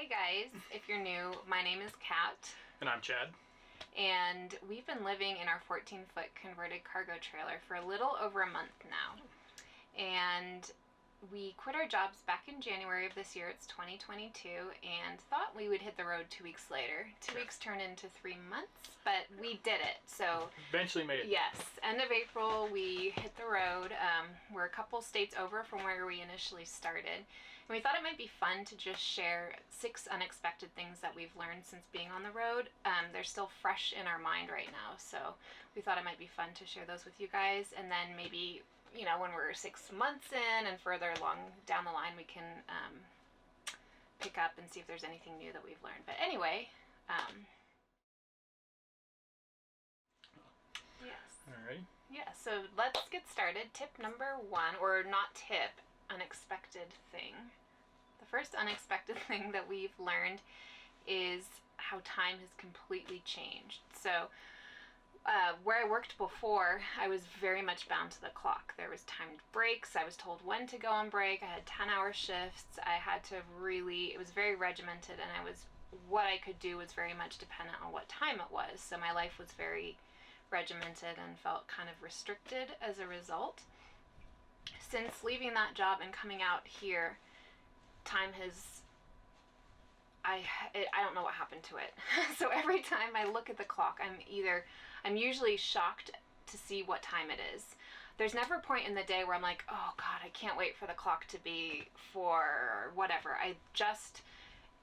Hey guys, if you're new, my name is Kat. And I'm Chad. And we've been living in our 14-foot converted cargo trailer for a little over a month now. And we quit our jobs back in January of this year, it's 2022, and thought we would hit the road 2 weeks later. 2 weeks turned into 3 months, but we did it. So eventually made it. Yes, end of April we hit the road. We're a couple states over from where we initially started. And we thought it might be fun to just share 6 unexpected things that we've learned since being on the road. They're still fresh in our mind right now, so we thought it might be fun to share those with you guys, and then maybe when we're 6 months in and further along down the line, we can pick up and see if there's anything new that we've learned. But anyway, yes. All right. Yeah, so let's get started. Tip number 1, or not tip, unexpected thing. The first unexpected thing that we've learned is how time has completely changed. So where I worked before, I was very much bound to the clock. There was timed breaks. I was told when to go on break. I had 10-hour shifts. I had to it was very regimented, and what I could do was very much dependent on what time it was. So my life was very regimented and felt kind of restricted as a result. Since leaving that job and coming out here, time has, I don't know what happened to it. So every time I look at the clock, I'm usually shocked to see what time it is. There's never a point in the day where I'm like, oh God, I can't wait for the clock to be for whatever.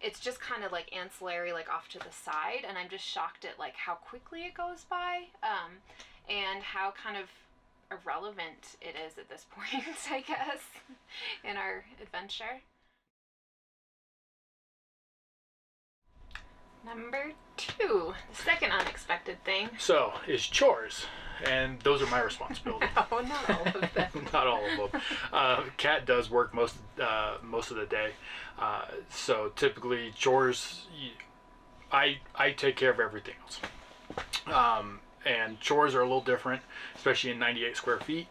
It's just kind of like ancillary, like off to the side, and I'm just shocked at like how quickly it goes by, and how kind of irrelevant it is at this point, I guess, in our adventure. Number 2, the second unexpected thing. So, is chores, and those are my responsibility. No, not all of them. Not all of them. Kat does work most of the day, so typically chores, I take care of everything else. And chores are a little different, especially in 98 square feet.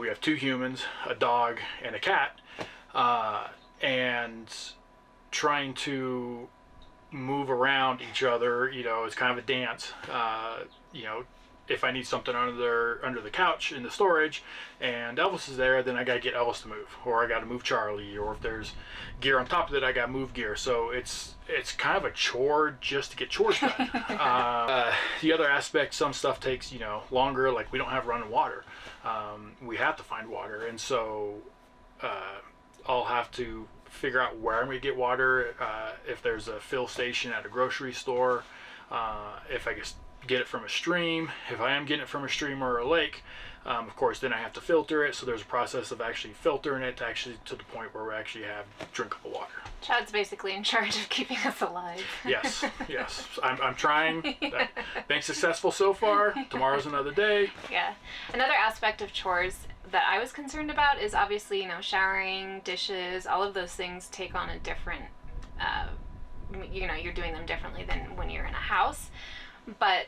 We have 2 humans, a dog, and a cat, and trying to move around each other, it's kind of a dance. If I need something under the couch in the storage and Elvis is there, then I gotta get Elvis to move, or I gotta move Charlie, or if there's gear on top of it, I gotta move gear. So it's kind of a chore just to get chores done. The other aspect, some stuff takes longer, like we don't have running water. We have to find water, and so I'll have to figure out where I'm going to get water, if there's a fill station at a grocery store, if I just get it from a stream. If I am getting it from a stream or a lake, of course, then I have to filter it. So there's a process of actually filtering it to the point where we actually have drinkable water. Chad's basically in charge of keeping us alive. Yes. I'm trying. Been successful so far. Tomorrow's another day. Yeah. Another aspect of chores that I was concerned about is obviously, showering, dishes, all of those things take on a different, you're doing them differently than when you're in a house. But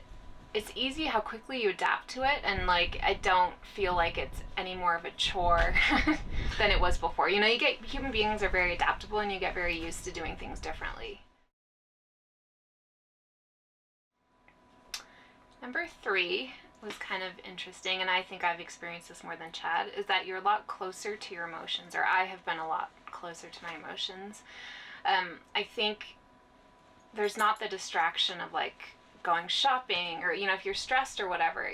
it's easy how quickly you adapt to it, and I don't feel like it's any more of a chore than it was before. Human beings are very adaptable, and you get very used to doing things differently. Number 3 was kind of interesting, and I think I've experienced this more than Chad, is that you're a lot closer to your emotions, or I have been a lot closer to my emotions. I think there's not the distraction of going shopping, or if you're stressed or whatever.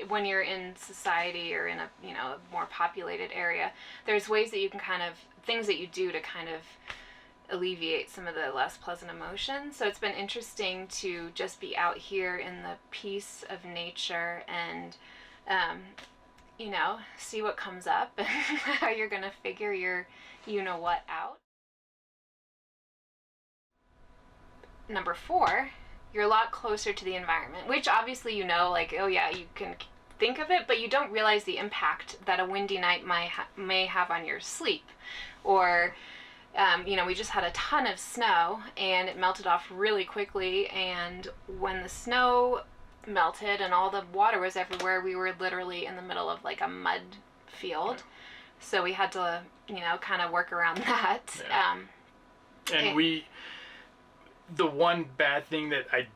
When you're in society or in a a more populated area, there's ways that you can things that you do to kind of alleviate some of the less pleasant emotions. So it's been interesting to just be out here in the peace of nature and see what comes up and how you're gonna figure your what out. Number 4, you're a lot closer to the environment, which obviously oh yeah, you can think of it, but you don't realize the impact that a windy night may have on your sleep. Or we just had a ton of snow, and it melted off really quickly, and when the snow melted and all the water was everywhere, we were literally in the middle of a mud field. So we had to kind of work around that. Yeah. And the one bad thing that I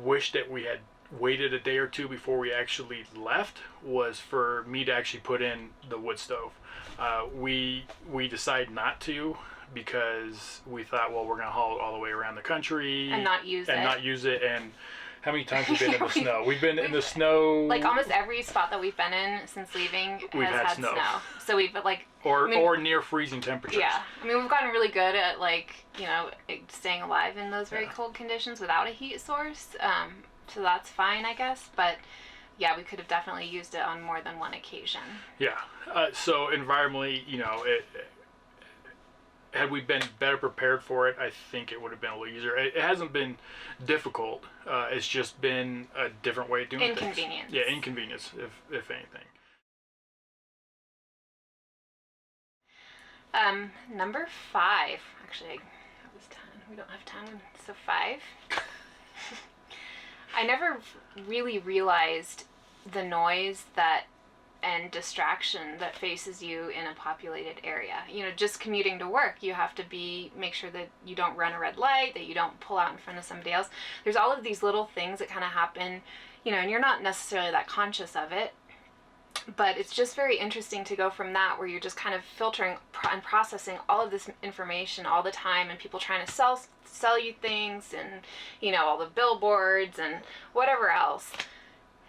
wish that we had waited a day or two before we actually left was for me to actually put in the wood stove. We decided not to because we thought, well, we're going to haul it all the way around the country and not use it. And how many times have we been in the snow? We've been in the snow. Like almost every spot that we've been in since leaving we've has had snow. So we've or near freezing temperatures. Yeah, I mean we've gotten really good at staying alive in those very cold conditions without a heat source. So that's fine, I guess. But yeah, we could have definitely used it on more than one occasion. Yeah. So environmentally, had we been better prepared for it, I think it would have been a little easier. It hasn't been difficult. It's just been a different way of doing things. Inconvenience. Yeah, inconvenience, if anything. Number 5. Actually, that was 10. We don't have 10, so 5. I never really realized the noise and distraction that faces you in a populated area. Just commuting to work, you have to make sure that you don't run a red light, that you don't pull out in front of somebody else. There's all of these little things that kind of happen, and you're not necessarily that conscious of it. But it's just very interesting to go from that, where you're just kind of filtering and processing all of this information all the time, and people trying to sell you things, and all the billboards and whatever else.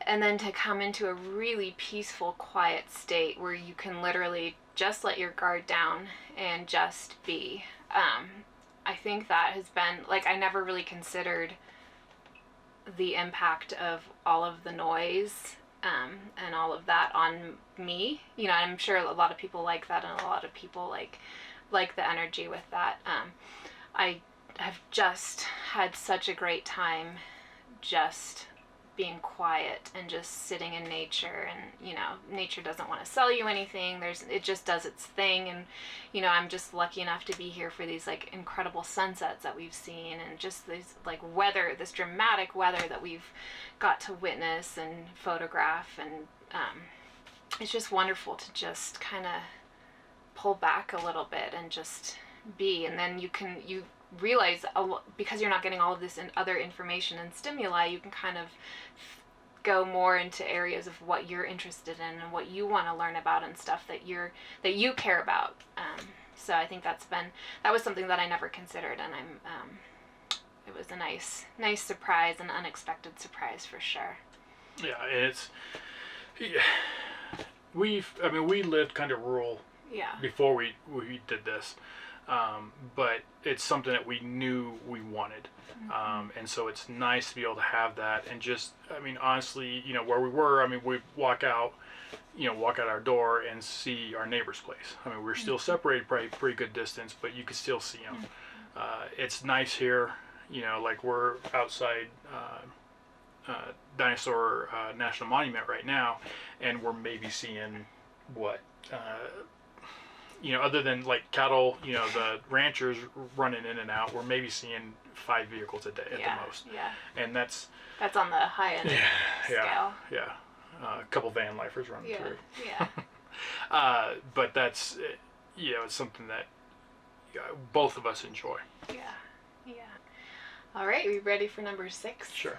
And then to come into a really peaceful, quiet state where you can literally just let your guard down and just be. I think that has been, I never really considered the impact of all of the noise and all of that on me. I'm sure a lot of people like that, and a lot of people like the energy with that. I have just had such a great time just being quiet and just sitting in nature, and nature doesn't want to sell you anything. It just does its thing, and I'm just lucky enough to be here for these incredible sunsets that we've seen, and just this weather, this dramatic weather that we've got to witness and photograph, and it's just wonderful to just kind of pull back a little bit and just be. And then you realize, because you're not getting all of this and other information and stimuli, you can kind of go more into areas of what you're interested in and what you want to learn about and stuff that you care about. So I think that was something that I never considered, and it was a nice surprise, an unexpected surprise for sure. Yeah, and we lived kind of rural. Yeah. Before we did this. But it's something that we knew we wanted. And so it's nice to be able to have that, and just, honestly, where we were, we walk out our door and see our neighbor's place. We're still separated by a pretty good distance, but you can still see them. It's nice here, we're outside Dinosaur National Monument right now, and we're maybe seeing what, other than cattle, the ranchers running in and out, we're maybe seeing 5 vehicles a day at the most. Yeah. And that's on the high end scale. Yeah. A couple van lifers running through. Yeah. But that's, it's something that both of us enjoy. Yeah. Yeah. All right. Are we ready for number 6? Sure.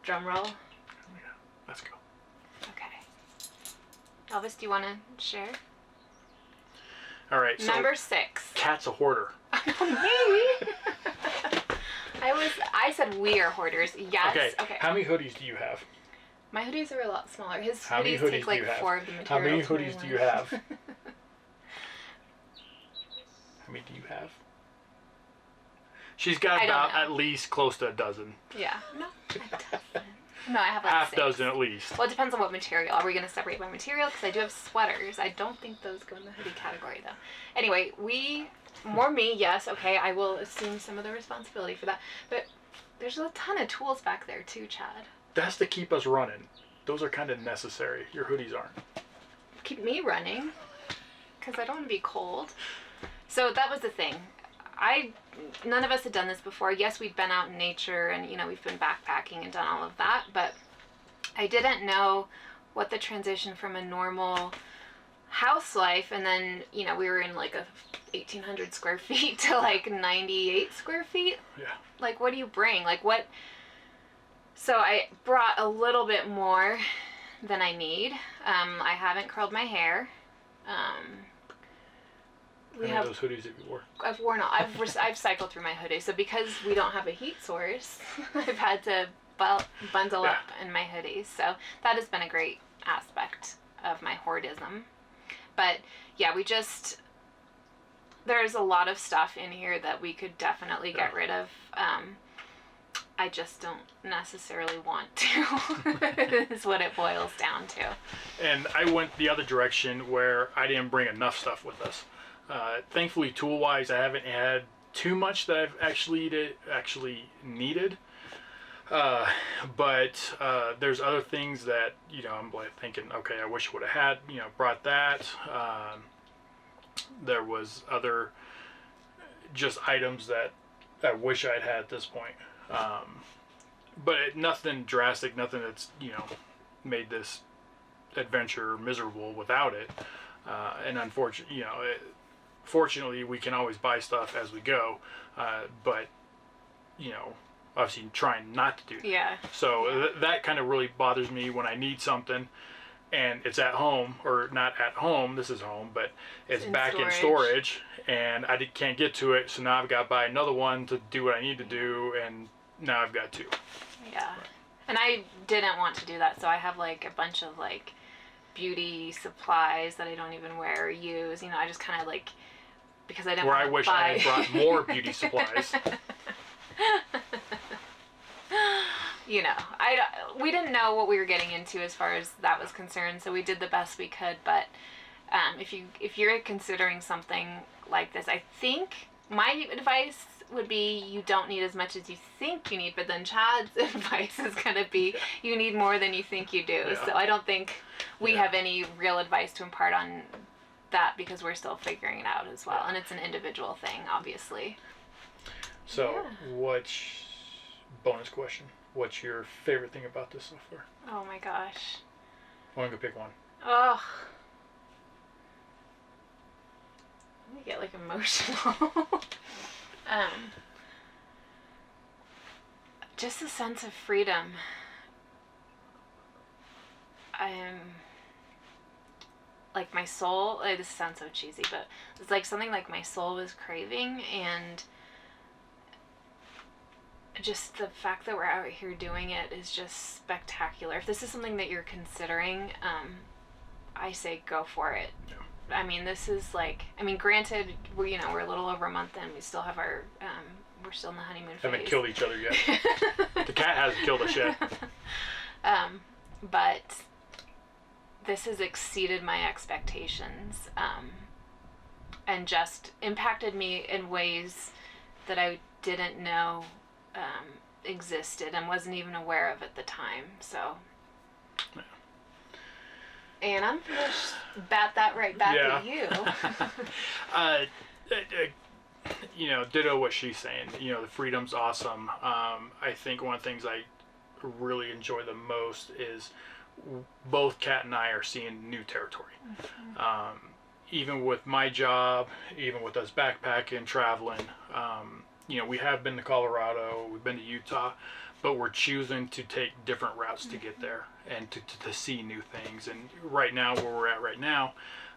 Drum roll. Yeah. Let's go. Elvis, do you want to share? All right. So number 6. Cat's a hoarder. Maybe. I said we are hoarders. Yes. Okay. How many hoodies do you have? My hoodies are a lot smaller. His How many hoodies hoodies take do you have? 4 of the material. How many hoodies do you have? How many do you have? She's got about at least close to a dozen. Yeah. No, a dozen. No, I have half 6. dozen at least. Well, it depends on what material. Are we going to separate by material? Because I do have sweaters. I don't think those go in the hoodie category, though. Anyway, more me, yes. Okay, I will assume some of the responsibility for that. But there's a ton of tools back there, too, Chad. That's to keep us running. Those are kind of necessary. Your hoodies aren't. Keep me running. Because I don't want to be cold. So that was the thing. None of us had done this before. Yes, we'd been out in nature, and we've been backpacking and done all of that, but I didn't know what the transition from a normal house life, and then we were in like a 1,800 square feet to like 98 square feet. Yeah. Like, what do you bring? Like, what? So I brought a little bit more than I need. I haven't curled my hair. We have those hoodies that you wore. I've worn all. I've cycled through my hoodies. So because we don't have a heat source, I've had to bundle up in my hoodies. So that has been a great aspect of my hoardism. But yeah, there's a lot of stuff in here that we could definitely get rid of. I just don't necessarily want to, is what it boils down to. And I went the other direction where I didn't bring enough stuff with us. Thankfully, tool-wise, I haven't had too much that I've actually needed. But there's other things that, I'm like thinking, okay, I wish I would have had, brought that. There was other just items that I wish I'd had at this point. But nothing drastic, nothing that's, made this adventure miserable without it. And unfortunately, fortunately, we can always buy stuff as we go. But, obviously trying not to do that. Yeah. So that kind of really bothers me when I need something and it's at home, or not at home, this is home, but it's back in storage, and I can't get to it, so now I've got to buy another one to do what I need to do, and now I've got two. Yeah. And I didn't want to do that, so I have like a bunch of like beauty supplies that I don't even wear or use. I just kind of like, because I didn't want to buy. Where I wish I had brought more beauty supplies. We didn't know what we were getting into as far as that was concerned, so we did the best we could. But if you're considering something like this, I think my advice would be you don't need as much as you think you need, but then Chad's advice is going to be you need more than you think you do. Yeah. So I don't think we have any real advice to impart on that, because we're still figuring it out as well, and it's an individual thing, obviously. So what's bonus question? What's your favorite thing about this so far? Oh my gosh. I want to go pick one. Oh. Let me get like emotional. Just a sense of freedom. Like my soul, this sounds so cheesy, but it's like something like my soul was craving, and just the fact that we're out here doing it is just spectacular. If this is something that you're considering, I say go for it. Yeah. I mean, this is like, granted, we're a little over a month in. We still have our, we're still in the honeymoon phase. Haven't killed each other yet. The cat hasn't killed us yet. But this has exceeded my expectations, and just impacted me in ways that I didn't know existed and wasn't even aware of at the time. So, yeah. And I'm gonna bat that right back at you. Ditto what she's saying. The freedom's awesome. I think one of the things I really enjoy the most is both Kat and I are seeing new territory. Mm-hmm. Even with my job, even with us backpacking, traveling, we have been to Colorado, we've been to Utah, but we're choosing to take different routes to get there and to see new things. And right now, where we're at right now,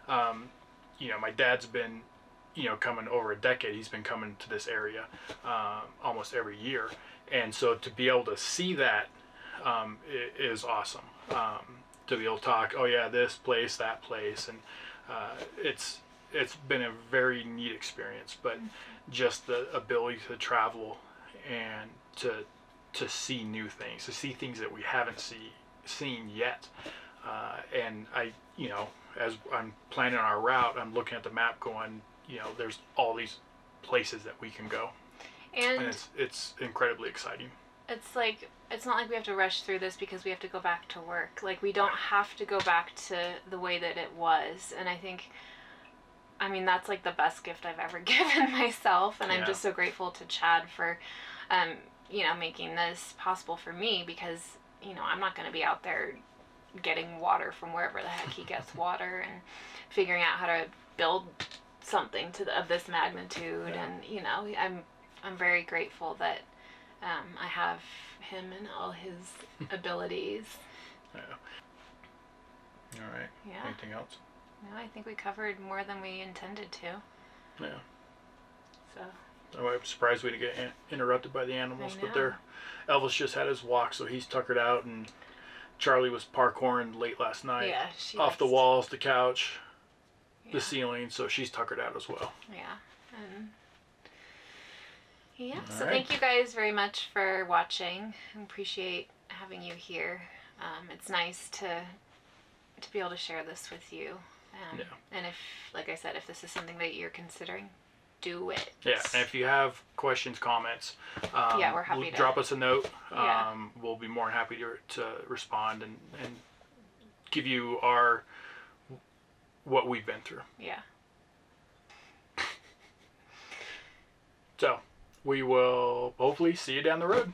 my dad's been, coming over a decade. He's been coming to this area almost every year. And so to be able to see that is awesome. To be able to talk, oh yeah, this place, that place, and it's been a very neat experience. But just the ability to travel and to see new things, to see things that we haven't seen yet. And I, as I'm planning our route, I'm looking at the map going, there's all these places that we can go. And it's incredibly exciting. It's like, it's not like we have to rush through this because we have to go back to work. Like, we don't have to go back to the way that it was. And I think, that's like the best gift I've ever given myself. And I'm just so grateful to Chad for, making this possible for me, because, I'm not going to be out there getting water from wherever the heck he gets water, and figuring out how to build something of this magnitude. Yeah. And you know, I'm very grateful that I have him and all his abilities. Yeah. All right. Yeah. Anything else? No, I think we covered more than we intended to. Yeah. So. Oh, I'm surprised we didn't get interrupted by the animals, I but know. Elvis just had his walk, so he's tuckered out, and Charlie was parkouring late last night. Yeah, she off the likes- walls, the couch, Yeah. the ceiling, so she's tuckered out as well. Yeah. Yeah. All So right. thank you guys very much for watching. I appreciate having you here. It's nice to be able to share this with you. Yeah. And if, like I said, if this is something that you're considering, do it. Yeah, and if you have questions, comments, Yeah, we're happy to- drop us a note. Yeah. We'll be more than happy to respond and give you what we've been through. Yeah. So we will hopefully see you down the road.